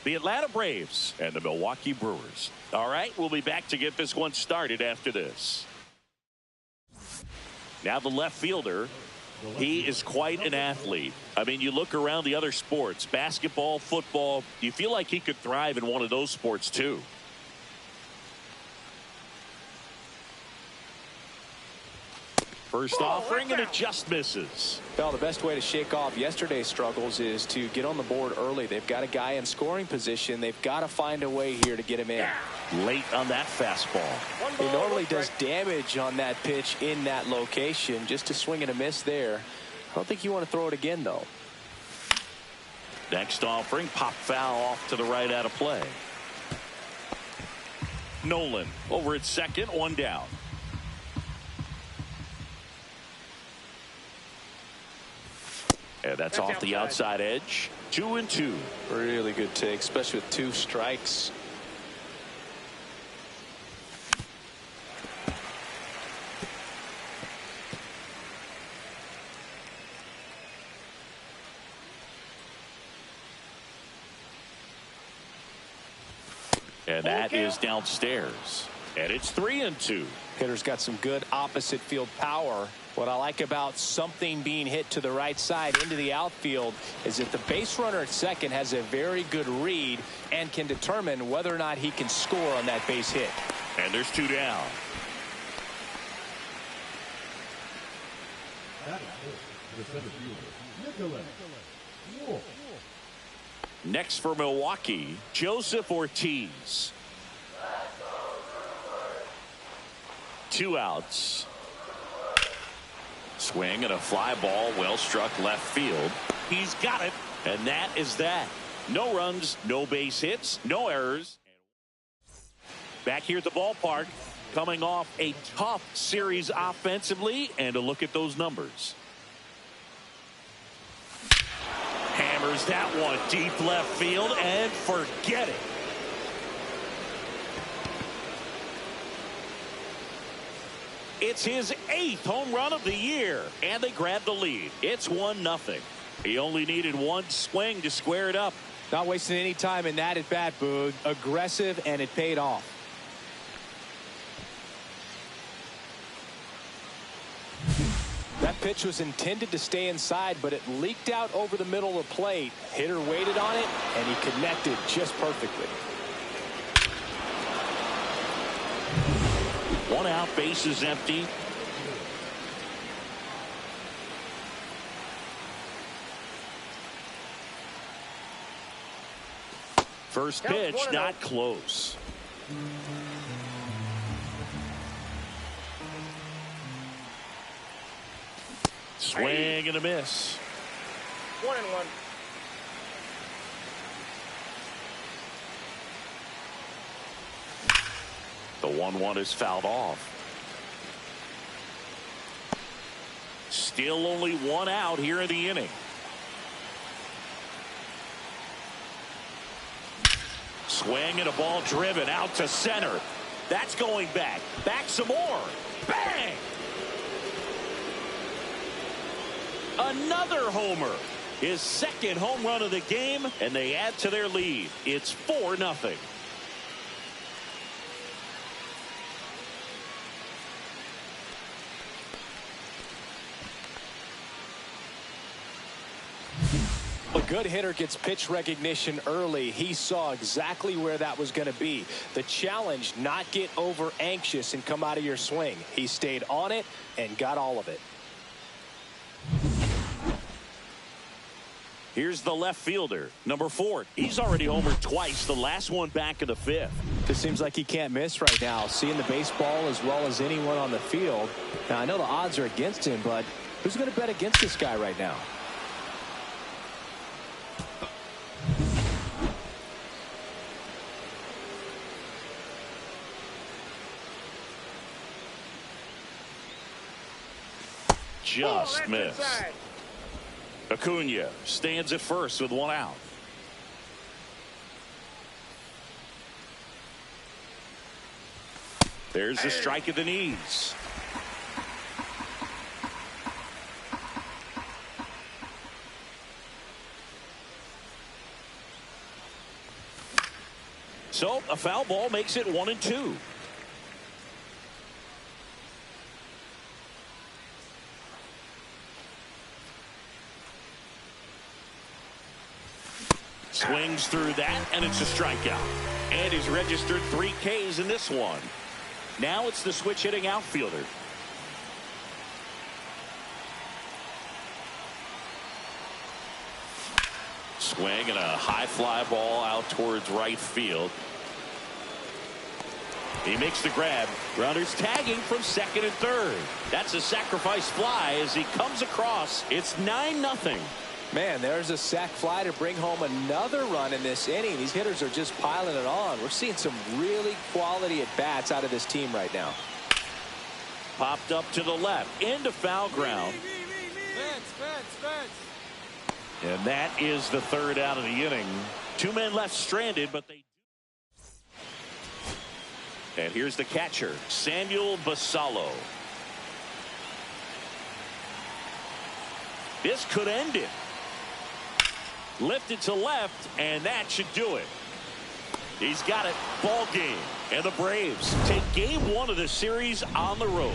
the Atlanta Braves and the Milwaukee Brewers. All right, we'll be back to get this one started after this. Now the left fielder. He is quite an athlete. I mean, you look around the other sports, basketball, football, you feel like he could thrive in one of those sports too. First offering, and it just misses. Well, the best way to shake off yesterday's struggles is to get on the board early. They've got a guy in scoring position. They've got to find a way here to get him in. Late on that fastball. He normally does damage on that pitch in that location. Just a swing and a miss there. I don't think you want to throw it again, though. Next offering, pop foul off to the right, out of play. Nolan over at second, one down. And that's off the outside edge. 2-2. Really good take, especially with 2 strikes. And that is downstairs. And it's 3-2. Hitter's got some good opposite field power. What I like about something being hit to the right side into the outfield is that the base runner at second has a very good read and can determine whether or not he can score on that base hit. And there's 2 down. Next for Milwaukee, Joseph Ortiz. 2 outs. Swing and a fly ball, well struck left field. He's got it, and that is that. No runs, no base hits, no errors. Back here at the ballpark, coming off a tough series offensively, and a look at those numbers. Hammers that one deep left field, and forget it. It's his 8th home run of the year, and they grab the lead. It's 1-0. He only needed 1 swing to square it up. Not wasting any time in that at bat, Boog. Aggressive, and it paid off. That pitch was intended to stay inside, but it leaked out over the middle of the plate. Hitter waited on it, and he connected just perfectly. 1 out, base is empty. First pitch, not close. Swing and a miss. 1-1. The 1-1 is fouled off. Still only 1 out here in the inning. Swing and a ball driven out to center. That's going back. Back some more. Bang! Another homer. His 2nd home run of the game, and they add to their lead. It's 4-0. A good hitter gets pitch recognition early. He saw exactly where that was going to be. The challenge, not get over anxious and come out of your swing. He stayed on it and got all of it. Here's the left fielder, number 4. He's already homered twice, the last one back in the 5th. Just seems like he can't miss right now, seeing the baseball as well as anyone on the field. Now, I know the odds are against him, but who's going to bet against this guy right now? Just missed. Acuna stands at first with 1 out. There's a strike at the knees. So a foul ball makes it 1-2. Swings through that, and it's a strikeout. And he's registered 3 Ks in this one. Now it's the switch hitting outfielder. Swing and a high fly ball out towards right field. He makes the grab. Runners tagging from second and third. That's a sacrifice fly as he comes across. It's 9-0. Man, there's a sac fly to bring home another run in this inning. These hitters are just piling it on. We're seeing some really quality at-bats out of this team right now. Popped up to the left into foul ground. And that is the third out of the inning. 2 men left stranded, but they. And here's the catcher, Samuel Basallo. This could end it. Lifted to left, and that should do it. He's got it. Ball game. And the Braves take game 1 of the series on the road.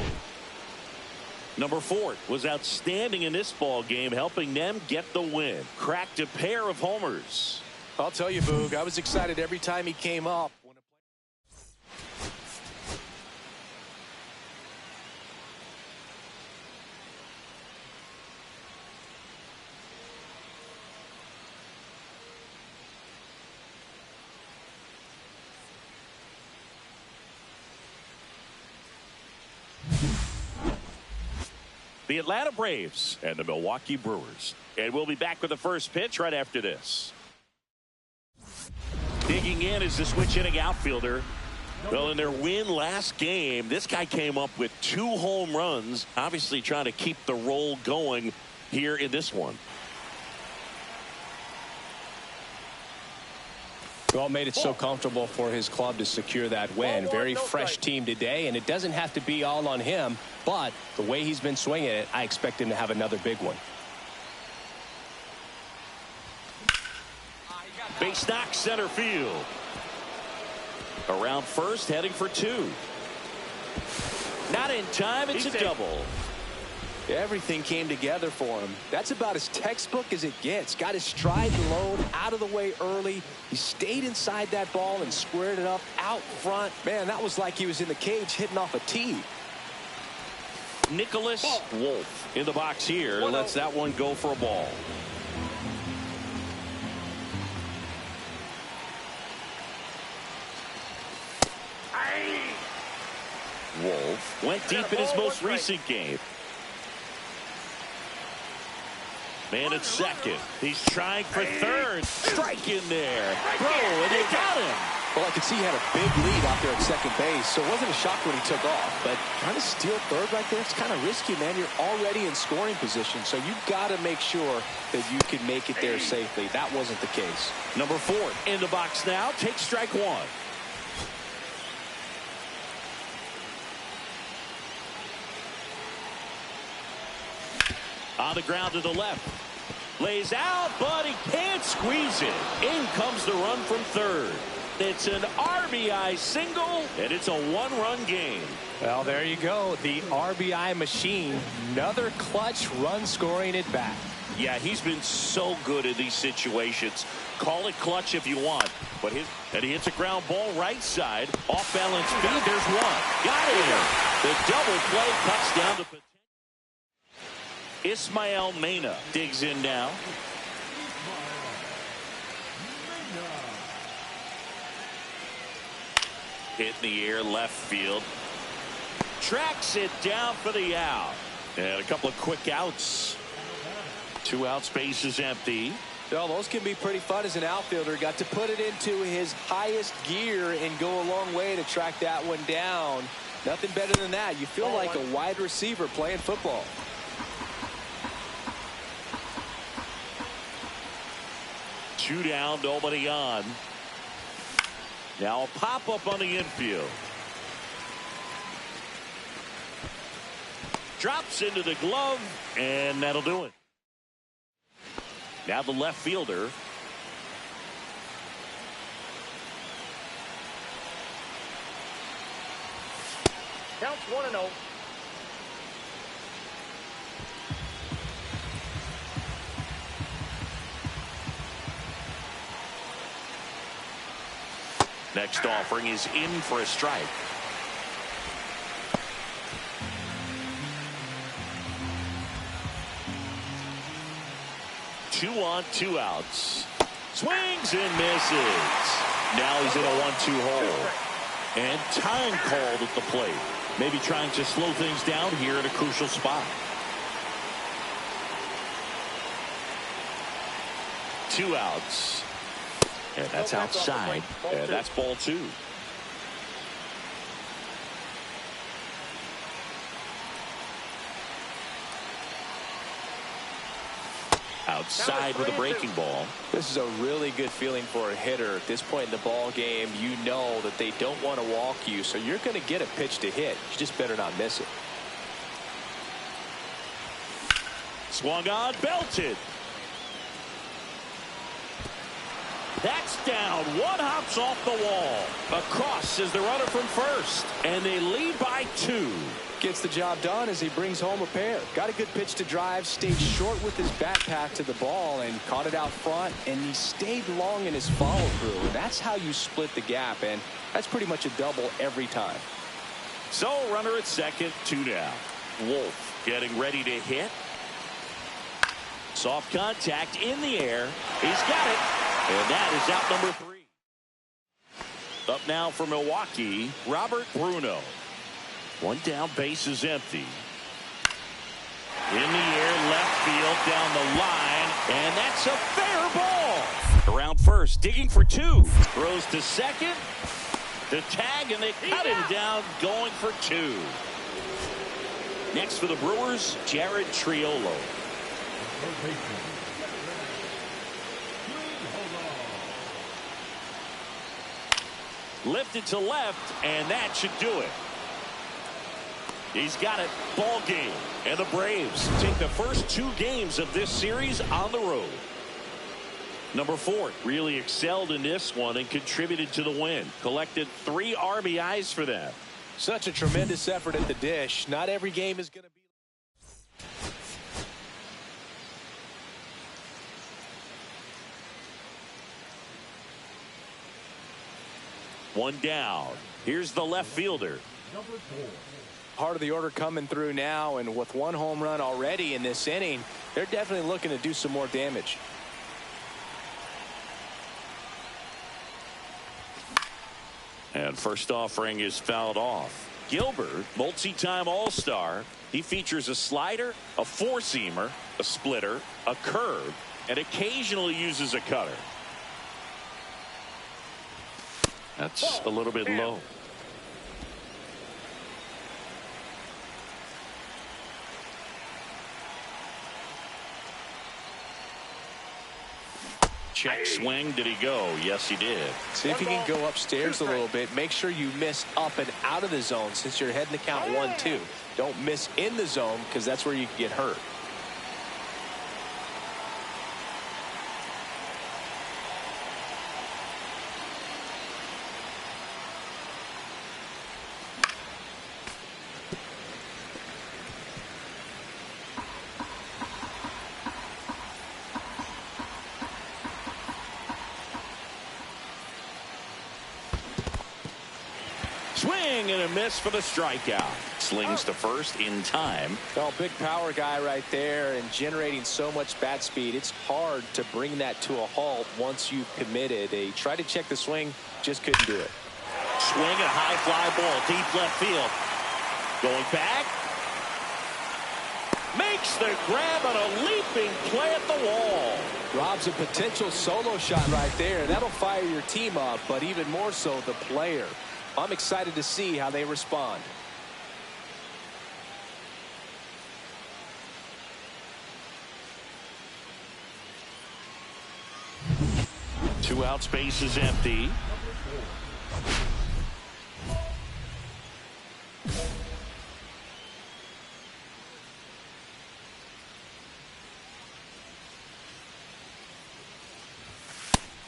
Number 4 was outstanding in this ball game, helping them get the win. Cracked a pair of homers. I'll tell you, Boog, I was excited every time he came up. The Atlanta Braves and the Milwaukee Brewers. And we'll be back with the first pitch right after this. Digging in is the switch hitting outfielder. Well, in their win last game, this guy came up with 2 home runs, obviously trying to keep the roll going here in this one. Well, made it so comfortable for his club to secure that win. Very fresh team today, and it doesn't have to be all on him, but the way he's been swinging it, I expect him to have another big one. Base knock center field. Around first, heading for 2. Not in time. It's a double. Everything came together for him. That's about as textbook as it gets. Got his stride low, out of the way early. He stayed inside that ball and squared it up out front. Man, that was like he was in the cage hitting off a tee. Nicholas Wolf in the box here. Lets that one go for a ball. Wolf went deep in his most recent game. Man at second. He's trying for third. Strike in there. Bro, and they got him. Well, I could see he had a big lead out there at second base, so it wasn't a shock when he took off. But trying to steal third right there, it's kind of risky, man. You're already in scoring position, so you got to make sure that you can make it there safely. That wasn't the case. Number 4 in the box now. Takes strike 1. On the ground to the left. Lays out, but he can't squeeze it. In comes the run from third. It's an RBI single, and it's a 1-run game. Well, there you go. The RBI machine. Another clutch run scoring at bat. Yeah, he's been so good in these situations. Call it clutch if you want. But he hits a ground ball right side. Off balance feed. There's one. Got it. The double play cuts down to Ismael Mena digs in now. Hit in the air left field. Tracks it down for the out. And a couple of quick outs. 2 outs, base is empty. Well, those can be pretty fun as an outfielder. Got to put it into his highest gear and go a long way to track that one down. Nothing better than that. You feel like a wide receiver playing football. 2 down, nobody on. Now a pop-up on the infield. Drops into the glove, and that'll do it. Now the left fielder. Counts 1-0. Next offering is in for a strike. Two on, 2 outs. Swings and misses. Now he's in a 1-2 hole. And time called at the plate. Maybe trying to slow things down here at a crucial spot. 2 outs. And that's outside. And that's ball 2. Outside with a breaking ball. This is a really good feeling for a hitter at this point in the ball game. You know that they don't want to walk you, so you're going to get a pitch to hit. You just better not miss it. Swung on, belted. That's down. One hops off the wall. Across is the runner from first. And they lead by 2. Gets the job done as he brings home a pair. Got a good pitch to drive, stayed short with his backpack to the ball and caught it out front, and he stayed long in his follow through. And that's how you split the gap, and that's pretty much a double every time. So runner at second, 2 down. Wolf getting ready to hit. Soft contact in the air. He's got it. And that is out number 3. Up now for Milwaukee, Robert Bruno. 1 down, base is empty. In the air, left field, down the line, and that's a fair ball. Around first, digging for 2. Throws to second. The tag, and they cut him down, going for 2. Next for the Brewers, Jared Triolo. Lifted to left, and that should do it. He's got it. Ball game. And the Braves take the first 2 games of this series on the road. Number 4 really excelled in this one and contributed to the win. Collected 3 RBIs for them. Such a tremendous effort at the dish. Not every game is going to be. One down. Here's the left fielder. Part of the order coming through now, and with 1 home run already in this inning, they're definitely looking to do some more damage. And first offering is fouled off. Gilbert, multi-time All-Star. He features a slider, a 4-seamer, a splitter, a curve, and occasionally uses a cutter. That's a little bit low. Check swing. Did he go? Yes, he did. See if you can go upstairs a little bit. Make sure you miss up and out of the zone since you're heading to count 1-2. Don't miss in the zone because that's where you can get hurt. Swing and a miss for the strikeout. Slings to first in time. Well, big power guy right there and generating so much bat speed. It's hard to bring that to a halt once you've committed. They tried to check the swing, just couldn't do it. Swing and a high fly ball deep left field. Going back. Makes the grab on a leaping play at the wall. Rob's a potential solo shot right there. That'll fire your team up, but even more so the player. I'm excited to see how they respond. Two out, space is empty.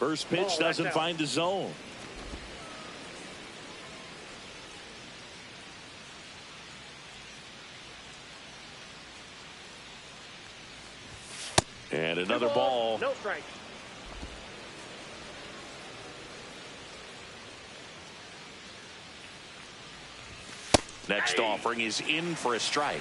First pitch doesn't find the zone. And another ball. No strike. Next offering is in for a strike.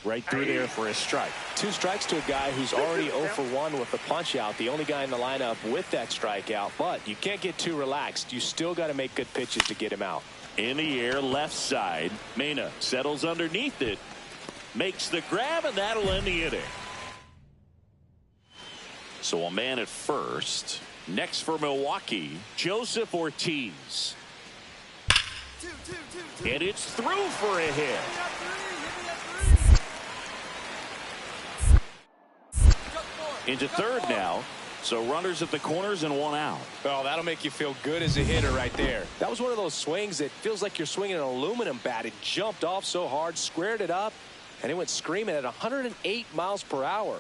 Right through there for a strike. 2 strikes to a guy who's already 0 for 1 with the punch out. The only guy in the lineup with that strikeout. But you can't get too relaxed. You still got to make good pitches to get him out. In the air, left side. Mena settles underneath it. Makes the grab, and that'll end the inning. So a man at first. Next for Milwaukee, Joseph Ortiz. And it's through for a hit. Into third now. So runners at the corners and 1 out. Oh, that'll make you feel good as a hitter right there. That was one of those swings that feels like you're swinging an aluminum bat. It jumped off so hard, squared it up, and it went screaming at 108 miles per hour.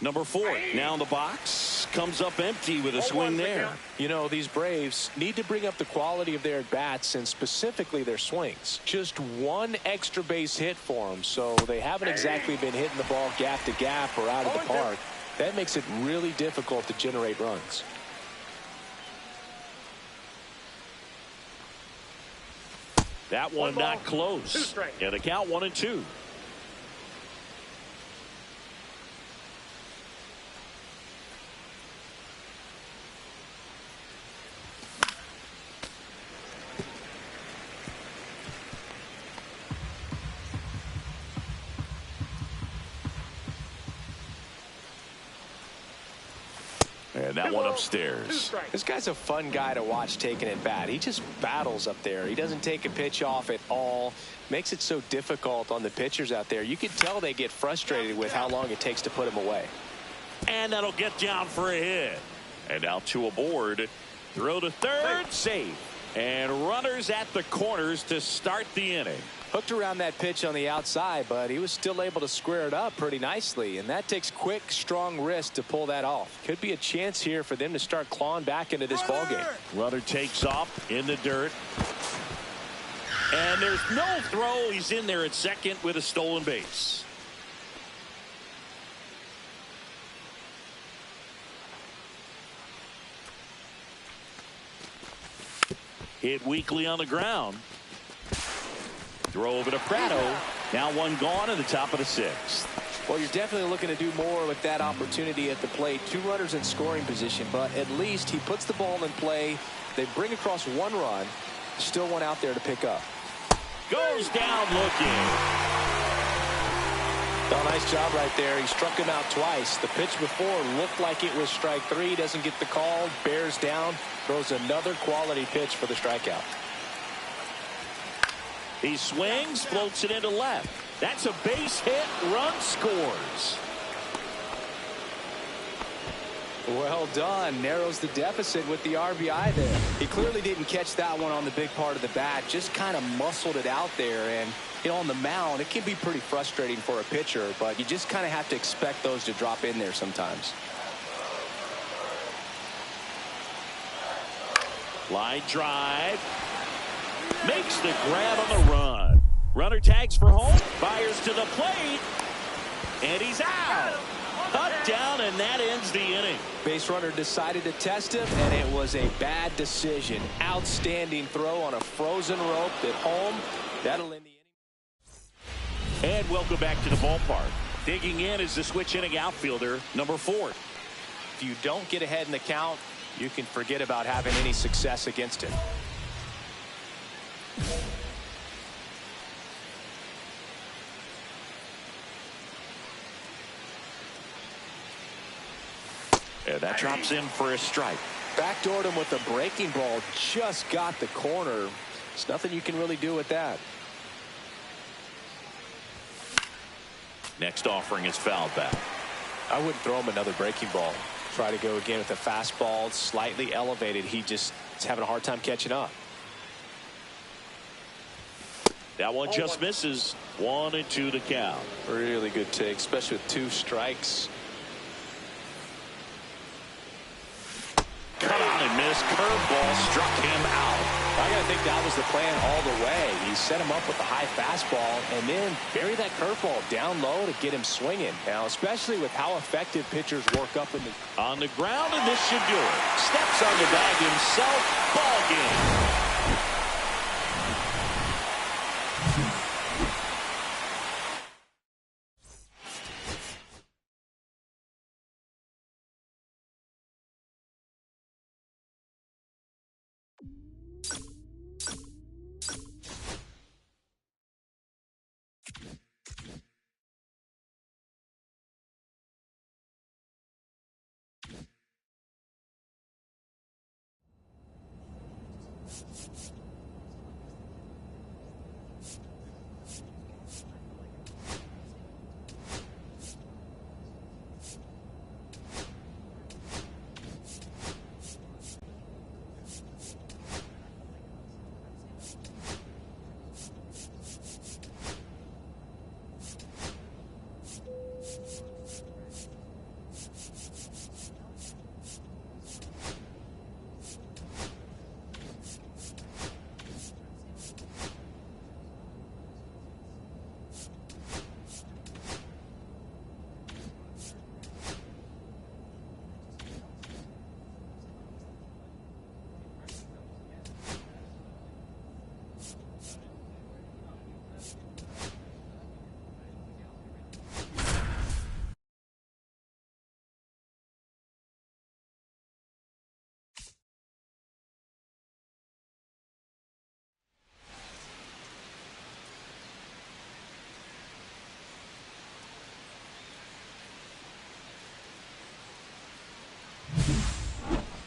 Number 4 now in the box. Comes up empty with a swing there. You know, these Braves need to bring up the quality of their at-bats and specifically their swings. Just 1 extra base hit for them, so they haven't exactly been hitting the ball gap to gap or out of the park. That makes it really difficult to generate runs. That one not close. Yeah, the count 1-2. And that one upstairs. This guy's a fun guy to watch taking at bat. He just battles up there. He doesn't take a pitch off at all. Makes it so difficult on the pitchers out there. You can tell they get frustrated with how long it takes to put him away. And that'll get down for a hit. And now 2 aboard. Throw to third, safe. And runners at the corners to start the inning. Hooked around that pitch on the outside, but he was still able to square it up pretty nicely. And that takes quick, strong wrist to pull that off. Could be a chance here for them to start clawing back into this ballgame. Runner takes off in the dirt. And there's no throw. He's in there at second with a stolen base. Hit weakly on the ground. Throw over to Prado. Now 1 gone in the top of the 6th. Well, you're definitely looking to do more with that opportunity at the plate. 2 runners in scoring position, but at least he puts the ball in play. They bring across 1 run. Still 1 out there to pick up. Goes down looking. Oh, nice job right there. He struck him out twice. The pitch before looked like it was strike 3. Doesn't get the call. Bears down. Throws another quality pitch for the strikeout. He swings, floats it into left. That's a base hit. Run scores. Well done. Narrows the deficit with the RBI there. He clearly didn't catch that one on the big part of the bat. Just kind of muscled it out there. And, you know, on the mound, it can be pretty frustrating for a pitcher, but you just kind of have to expect those to drop in there sometimes. Line drive. Makes the grab on the run. Runner tags for home. Fires to the plate. And he's out. Cut down, and that ends the inning. Base runner decided to test him, and it was a bad decision. Outstanding throw on a frozen rope at home. That'll end the inning. And welcome back to the ballpark. Digging in is the switch inning outfielder, number 4. If you don't get ahead in the count, you can forget about having any success against him. And that drops in for a strike. Backdoored him with a breaking ball. Just got the corner. There's nothing you can really do with that. Next offering is fouled back. I wouldn't throw him another breaking ball. Try to go again with a fastball slightly elevated. He just is having a hard time catching up. That one just misses. 1-2 to count. Really good take, especially with 2 strikes. Cut on and miss. Curveball struck him out. I gotta think that was the plan all the way. He set him up with a high fastball and then buried that curveball down low to get him swinging. Now, especially with how effective pitchers work up in the on the ground, and this should do it. Steps on the bag himself. Ball game.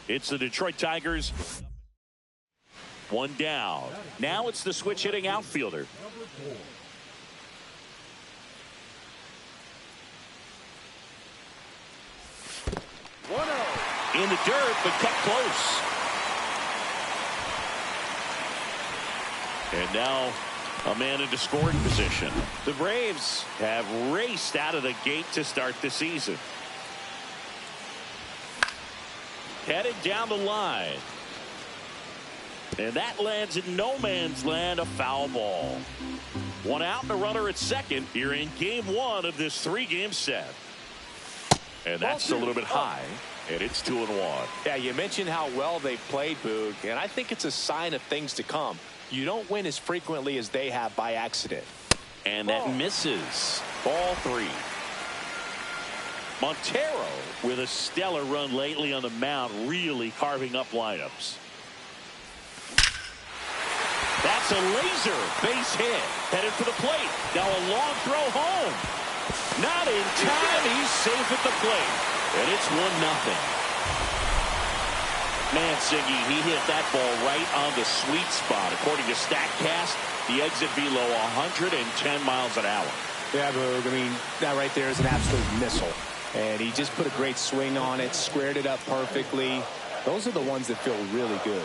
It's the Detroit Tigers. One down. Now it's the switch hitting outfielder. In the dirt, but cut close. And now a man into scoring position. The Braves have raced out of the gate to start the season. Headed down the line. And that lands in no man's land, a foul ball. One out and a runner at second here in game one of this three-game set. And that's a little bit high, and it's 2-1. Yeah, you mentioned how well they played, Boog, and I think it's a sign of things to come. You don't win as frequently as they have by accident. And that misses. Ball three. Montero with a stellar run lately on the mound, really carving up lineups. That's a laser base hit. Headed for the plate. Now a long throw home. Not in time. He's safe at the plate. And it's 1-0. Mancini, he hit that ball right on the sweet spot. According to StatCast, the exit below 110 miles an hour. Yeah, Boog, I mean, that right there is an absolute missile. And he just put a great swing on it, squared it up perfectly. Those are the ones that feel really good.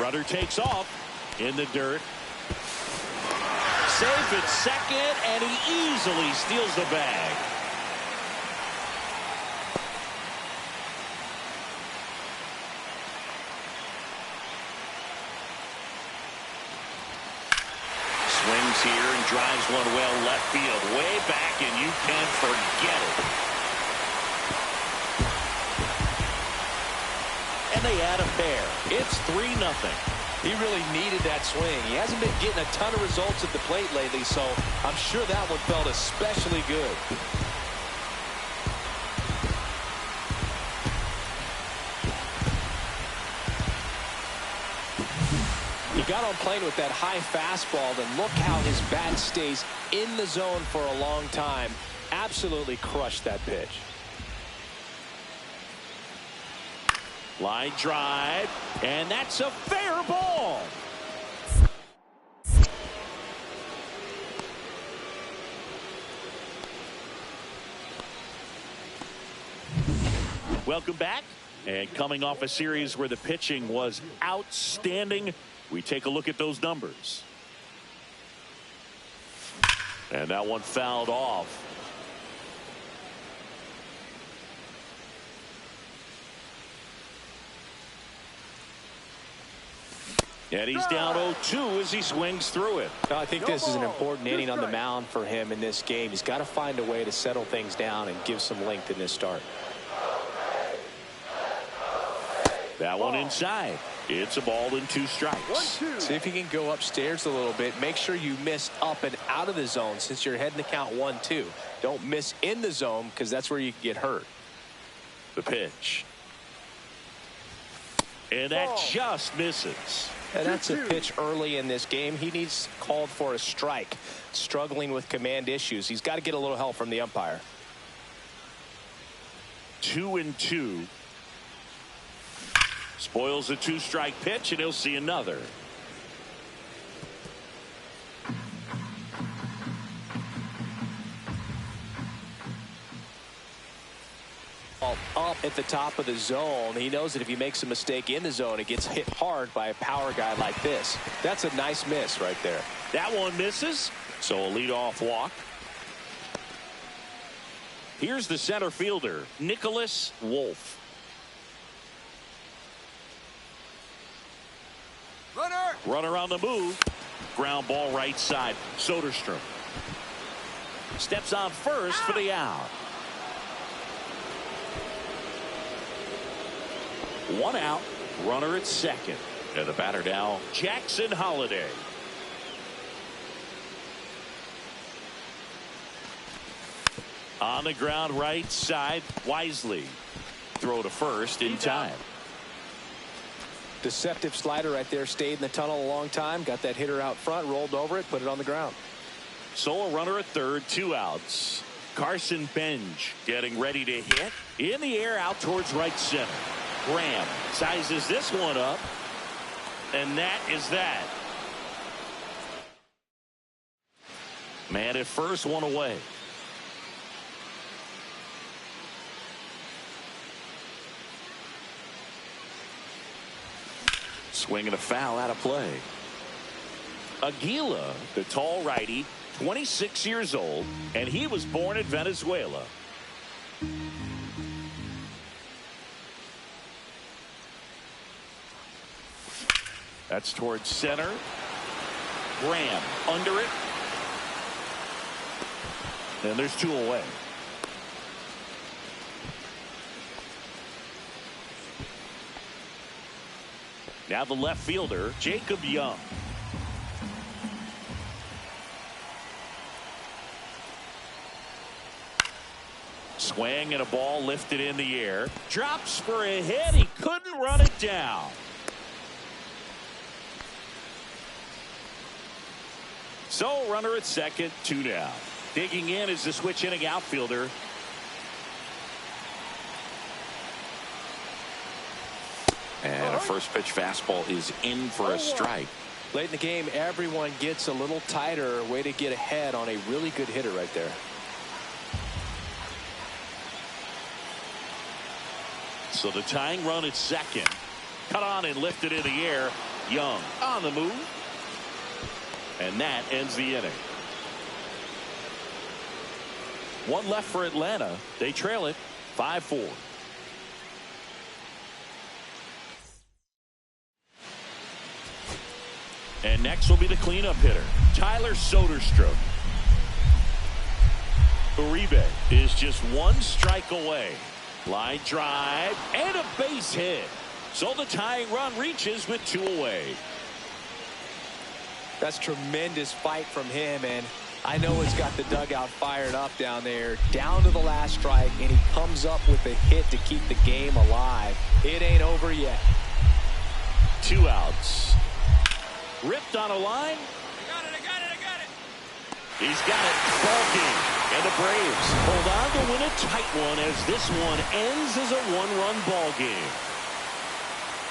Runner takes off in the dirt. Safe at second, and he easily steals the bag. Swings here and drives one well left field, way back, and you can forget it. And they add a pair. It's 3-0. He really needed that swing. He hasn't been getting a ton of results at the plate lately, so I'm sure that one felt especially good. He got on plane with that high fastball, then look how his bat stays in the zone for a long time. Absolutely crushed that pitch. Line drive, and that's a fair ball. Welcome back. And coming off a series where the pitching was outstanding, we take a look at those numbers. And that one fouled off. And he's down 0-2 as he swings through it. I think this is an important inning on the mound for him in this game. He's got to find a way to settle things down and give some length in this start. That one inside. It's a ball and 2 strikes. See if you can go upstairs a little bit. Make sure you miss up and out of the zone since you're heading to count 1-2. Don't miss in the zone because that's where you can get hurt. The pitch. And that just misses. And that's a pitch early in this game. He needs called for a strike. Struggling with command issues. He's got to get a little help from the umpire. 2-2. Spoils a 2-strike pitch, and he'll see another. Up at the top of the zone. He knows that if he makes a mistake in the zone, it gets hit hard by a power guy like this. That's a nice miss right there. That one misses, so a leadoff walk. Here's the center fielder, Nicholas Wolf. Runner on the move. Ground ball right side. Soderstrom steps on first for the out. 1 out. Runner at second. And the batter now, Jackson Holliday. On the ground right side, Wisely. Throw to first in time. Deceptive slider right there. Stayed in the tunnel a long time. Got that hitter out front. Rolled over it. Put it on the ground. So a runner at third. 2 outs. Carson Benj getting ready to hit. In the air out towards right center. Graham sizes this one up. And that is that. Man at first, 1 away. Swinging a foul out of play. Aguila, the tall righty, 26 years old, and he was born in Venezuela. That's towards center. Graham under it. And there's 2 away. Now the left fielder, Jacob Young. Swing and a ball lifted in the air. Drops for a hit. He couldn't run it down. So runner at second, 2 down. Digging in is the switch inning outfielder. And a first pitch fastball is in for a strike. Late in the game, everyone gets a little tighter. Way to get ahead on a really good hitter right there. So the tying run at second. Cut on and lifted in the air. Young on the move. And that ends the inning. 1 left for Atlanta. They trail it 5-4. And next will be the cleanup hitter, Tyler Soderstrom. Uribe is just 1 strike away. Line drive and a base hit. So the tying run reaches with 2 away. That's tremendous fight from him, and I know it's got the dugout fired up down there. Down to the last strike, and he comes up with a hit to keep the game alive. It ain't over yet. 2 outs. Ripped on a line. I got it. He's got it. Ball game. And the Braves hold on to win a tight one as this one ends as a 1-run ball game.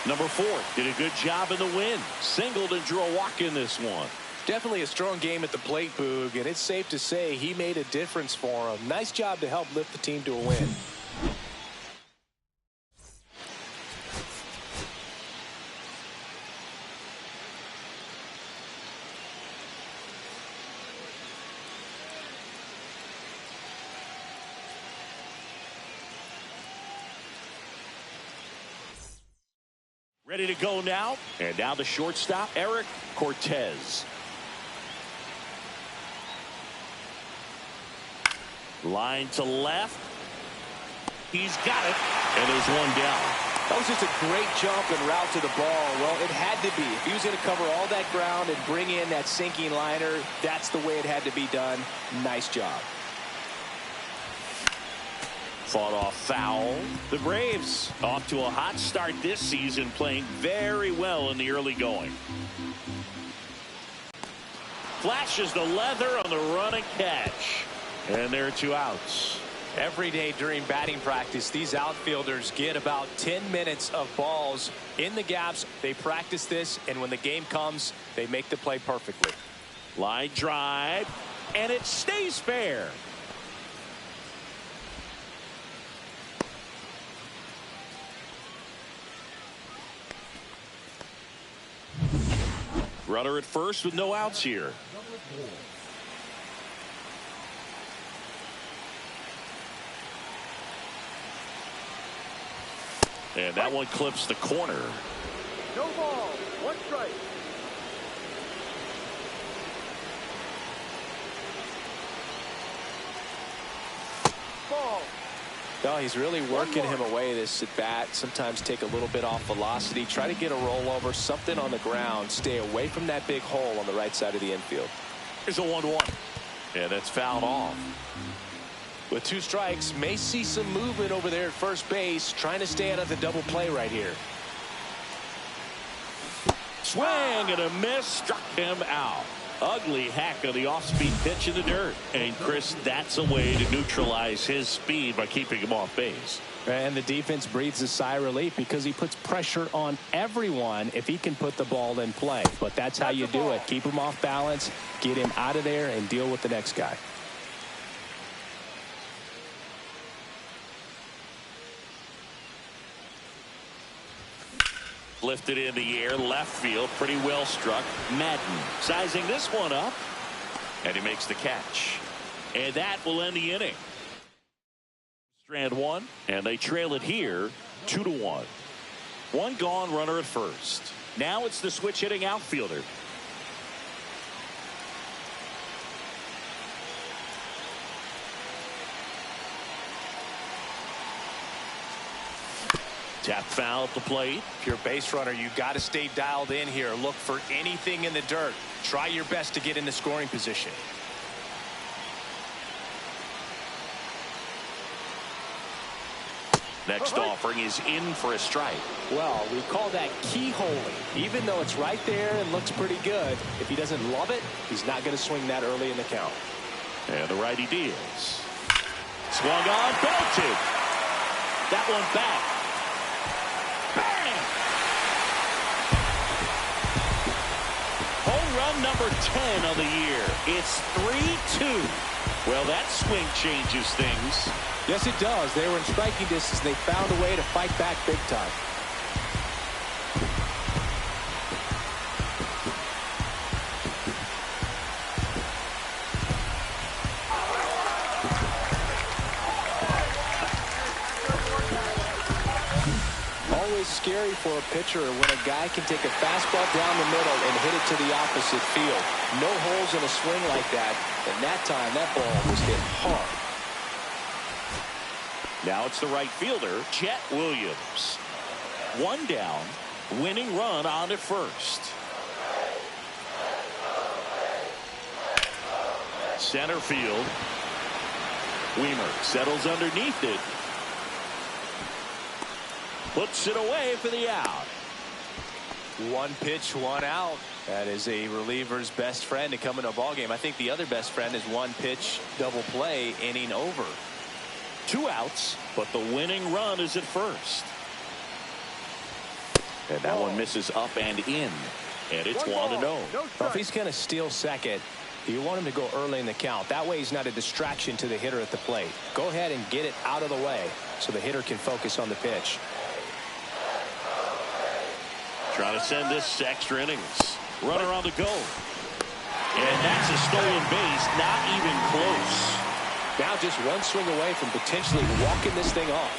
Number 4 did a good job in the win. Singled and drew a walk in this one. Definitely a strong game at the plate, Boog, and it's safe to say he made a difference for him. Nice job to help lift the team to a win. Ready to go now. And now the shortstop, Eric Cortez. Line to left. He's got it. And there's one down. That was just a great jump and route to the ball. Well, it had to be. If he was going to cover all that ground and bring in that sinking liner, that's the way it had to be done. Nice job. Fought off foul. The Braves off to a hot start this season, playing very well in the early going. Flashes the leather on the running catch. And there are 2 outs. Every day during batting practice, these outfielders get about 10 minutes of balls in the gaps. They practice this, and when the game comes, they make the play perfectly. Line drive, and it stays fair. Runner at first with no outs here. And that one clips the corner. No ball. 1 strike. Ball. No, he's really working him away this at bat. Sometimes take a little bit off velocity. Try to get a rollover, something on the ground. Stay away from that big hole on the right side of the infield. Here's a 1-1. And that's fouled off. With 2 strikes, may see some movement over there at first base, trying to stay out of the double play right here. Swing and a miss, struck him out. Ugly hack of the off-speed pitch in the dirt. And Chris, that's a way to neutralize his speed by keeping him off base. And the defense breathes a sigh of relief because he puts pressure on everyone if he can put the ball in play. But that's how you do it. Keep him off balance, get him out of there, and deal with the next guy. Lifted in the air, left field, pretty well struck. Madden sizing this one up, and he makes the catch. And that will end the inning. Strand 1, and they trail it here 2-1. 1 gone, runner at first. Now it's the switch hitting outfielder. Tap foul at the plate. If you're a base runner, you got to stay dialed in here. Look for anything in the dirt. Try your best to get in the scoring position. Next offering is in for a strike. Well, we call that keyholing. Even though it's right there and looks pretty good, if he doesn't love it, he's not going to swing that early in the count. And the righty deals. Swung on, belted. That one back. Bang! Home run number 10 of the year. It's 3-2. Well, that swing changes things. Yes, it does. They were in striking distance. They found a way to fight back big time. Always scary for a pitcher when a guy can take a fastball down the middle and hit it to the opposite field. No holes in a swing like that. And that time, that ball was hit hard. Now it's the right fielder, Chet Williams. 1 down, winning run on at first. Center field. Weimer settles underneath it. Puts it away for the out. 1 pitch, 1 out. That is a reliever's best friend to come in a ball game. I think the other best friend is 1 pitch, double play, inning over. 2 outs, but the winning run is at first. And that one misses up and in. And it's 1-0. Well, if he's going to steal second, you want him to go early in the count. That way he's not a distraction to the hitter at the plate. Go ahead and get it out of the way so the hitter can focus on the pitch. Trying to send this extra innings. Runner on the go. And that's a stolen base, not even close. Now just 1 swing away from potentially walking this thing off.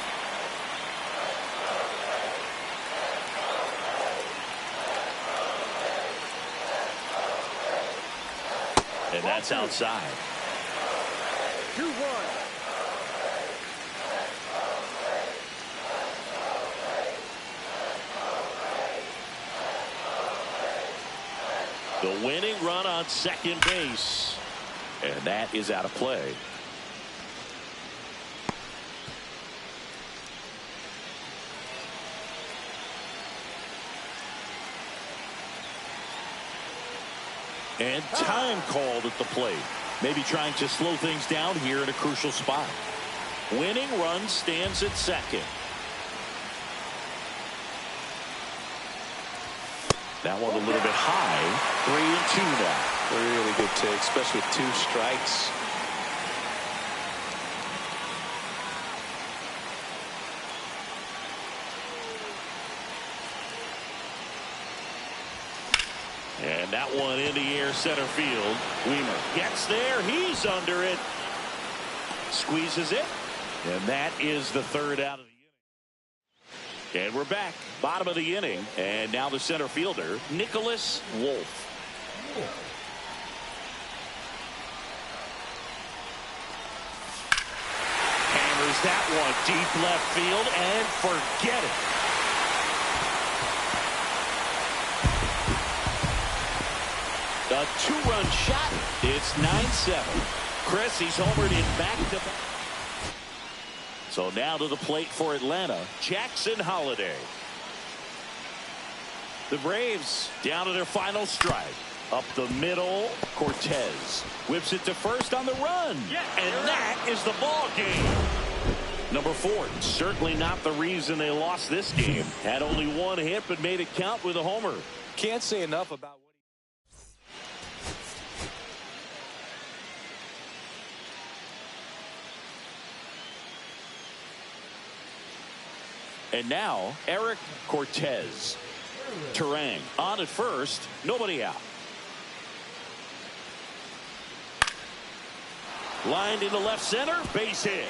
And that's outside. 2-1. The winning run on second base. And that is out of play. And time called at the plate. Maybe trying to slow things down here in a crucial spot. Winning run stands at second. That one a little bit high. 3-2 now. Really good take, especially with 2 strikes. And that one in the air center field. Weimer gets there. He's under it. Squeezes it. And that is the third out of the inning. And we're back. Bottom of the inning. And now the center fielder, Nicholas Wolf. Hammers that one deep left field and forget it. A 2-run shot. It's 9-7. Chris, he's homered in back-to-back. So now to the plate for Atlanta, Jackson Holliday. The Braves down to their final strike. Up the middle, Cortez whips it to first on the run. And that is the ball game. Number 4, certainly not the reason they lost this game. Had only 1 hit, but made it count with a homer. Can't say enough about what And now, Eric Cortez. Terang on at first, nobody out. Lined into left center, base hit.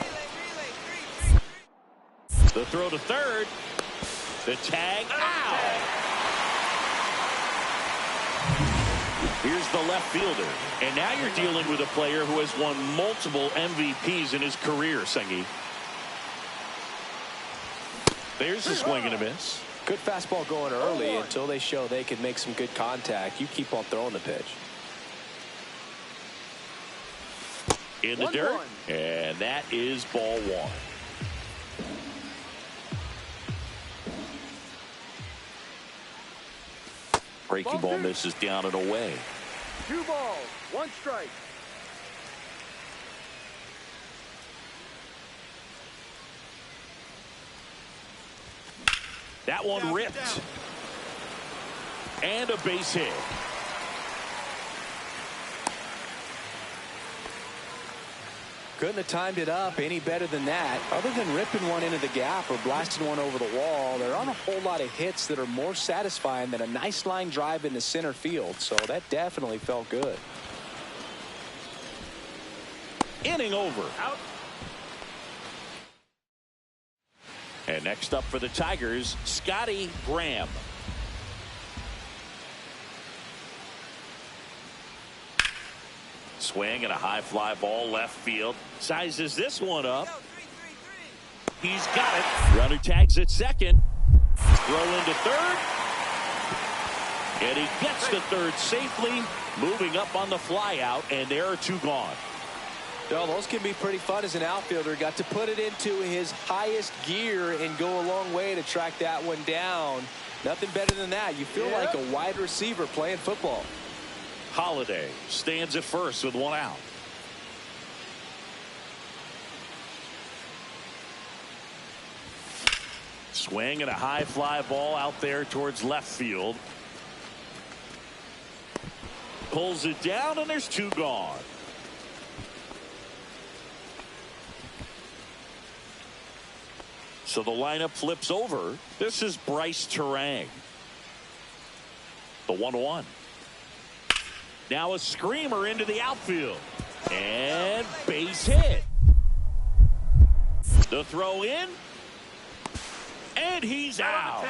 The throw to third. The tag, out. Here's the left fielder. And now you're dealing with a player who has won multiple MVPs in his career, Sengi. There's the swing and a miss. Good fastball going early until they show they can make some good contact. You keep on throwing the pitch. In the dirt, and that is ball 1. Breaking ball misses down and away. 2 balls, 1 strike. That one ripped. And a base hit. Couldn't have timed it up any better than that. Other than ripping one into the gap or blasting one over the wall, there aren't a whole lot of hits that are more satisfying than a nice line drive into center field. So that definitely felt good. Inning over. Out. And next up for the Tigers, Scotty Graham. Swing and a high fly ball left field. Sizes this one up. He's got it. Runner tags at second. Throw into third. And he gets to third safely. Moving up on the fly out. And there are 2 gone. Well, those can be pretty fun as an outfielder. Got to put it into his highest gear and go a long way to track that one down. Nothing better than that. You feel like a wide receiver playing football. Holliday stands at first with 1 out. Swing and a high fly ball out there towards left field. Pulls it down and there's 2 gone. So the lineup flips over. This is Bryce Terang. The 1-1. Now a screamer into the outfield. And base hit. The throw in. And he's out.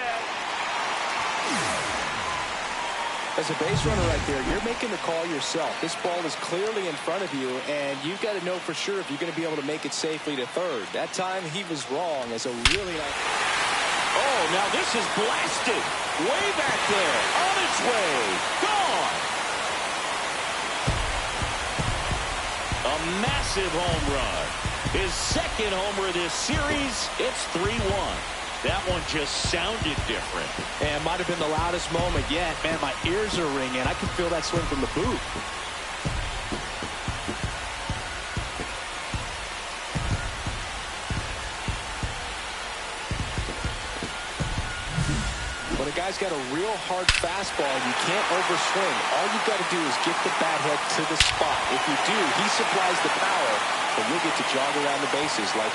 As a base runner right there, you're making the call yourself. This ball is clearly in front of you, and you've got to know for sure if you're going to be able to make it safely to third. That time he was wrong as a really nice... Oh, now this is blasted. Way back there. On its way. Gone. A massive home run. His second homer of this series. It's 3-1. That one just sounded different. And might have been the loudest moment yet. Man, my ears are ringing. I can feel that swing from the booth. When a guy's got a real hard fastball, you can't overswing. All you've got to do is get the bat head to the spot. If you do, he supplies the power, and you'll get to jog around the bases like